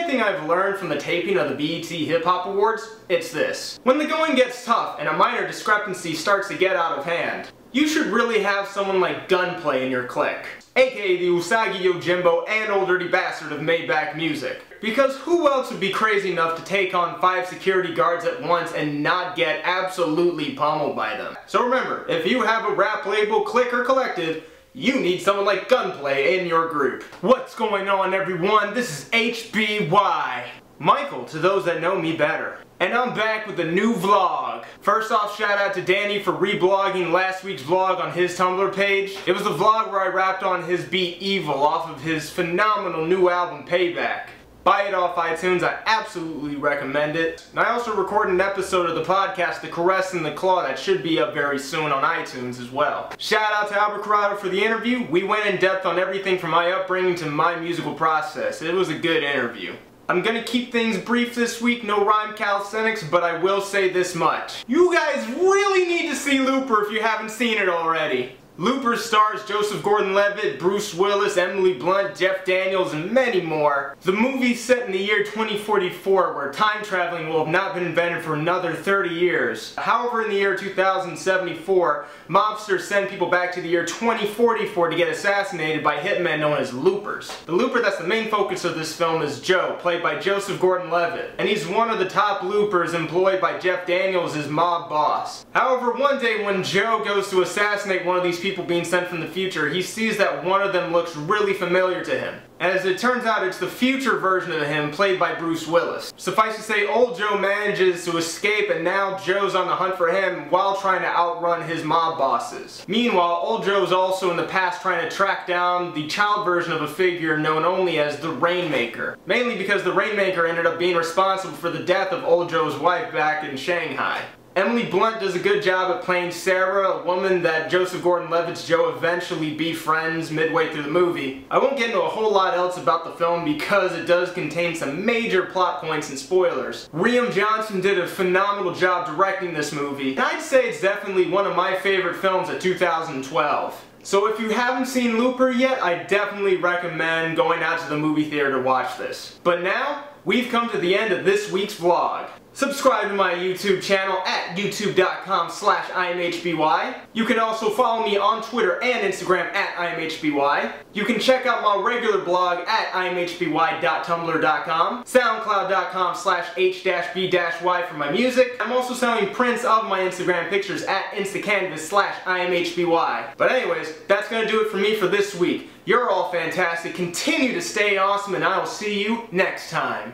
anything I've learned from the taping of the BET Hip Hop Awards, it's this. When the going gets tough and a minor discrepancy starts to get out of hand, you should really have someone like Gunplay in your clique, aka the Usagi Yojimbo and Old Dirty Bastard of Maybach music. Because who else would be crazy enough to take on 5 security guards at once and not get absolutely pummeled by them? So remember, if you have a rap label, clique, or collective, you need someone like Gunplay in your group. What's going on, everyone? This is H.B.Y. Michael, to those that know me better. And I'm back with a new vlog. First off, shout out to Danny for reblogging last week's vlog on his Tumblr page. It was the vlog where I rapped on his beat Evil off of his phenomenal new album Payback. Buy it off iTunes, I absolutely recommend it. And I also recorded an episode of the podcast The Caress and the Claw that should be up very soon on iTunes as well. Shout out to Albert Corrado for the interview. We went in depth on everything from my upbringing to my musical process. It was a good interview. I'm gonna keep things brief this week, no rhyme calisthenics, but I will say this much. You guys really need to see Looper if you haven't seen it already. Looper stars Joseph Gordon-Levitt, Bruce Willis, Emily Blunt, Jeff Daniels, and many more. The movie's set in the year 2044, where time traveling will have not been invented for another 30 years. However, in the year 2074, mobsters send people back to the year 2044 to get assassinated by hitmen known as loopers. The looper that's the main focus of this film is Joe, played by Joseph Gordon-Levitt, and he's one of the top loopers employed by Jeff Daniels, his mob boss. However, one day when Joe goes to assassinate one of these people being sent from the future, he sees that one of them looks really familiar to him. As it turns out, it's the future version of him, played by Bruce Willis. Suffice to say, old Joe manages to escape, and now Joe's on the hunt for him while trying to outrun his mob bosses. Meanwhile, old Joe's also in the past trying to track down the child version of a figure known only as the Rainmaker. Mainly because the Rainmaker ended up being responsible for the death of old Joe's wife back in Shanghai. Emily Blunt does a good job at playing Sarah, a woman that Joseph Gordon-Levitt's Joe eventually befriends midway through the movie. I won't get into a whole lot else about the film because it does contain some major plot points and spoilers. Riam Johnson did a phenomenal job directing this movie, and I'd say it's definitely one of my favorite films of 2012. So if you haven't seen Looper yet, I definitely recommend going out to the movie theater to watch this. But now, we've come to the end of this week's vlog. Subscribe to my YouTube channel at youtube.com/iamHBY. You can also follow me on Twitter and Instagram at iamHBY. You can check out my regular blog at iamHBY.tumblr.com, soundcloud.com/H-B-Y for my music. I'm also selling prints of my Instagram pictures at instacanv.as/iamHBY. But anyways, that's gonna do it for me for this week. You're all fantastic. Continue to stay awesome, and I will see you next time.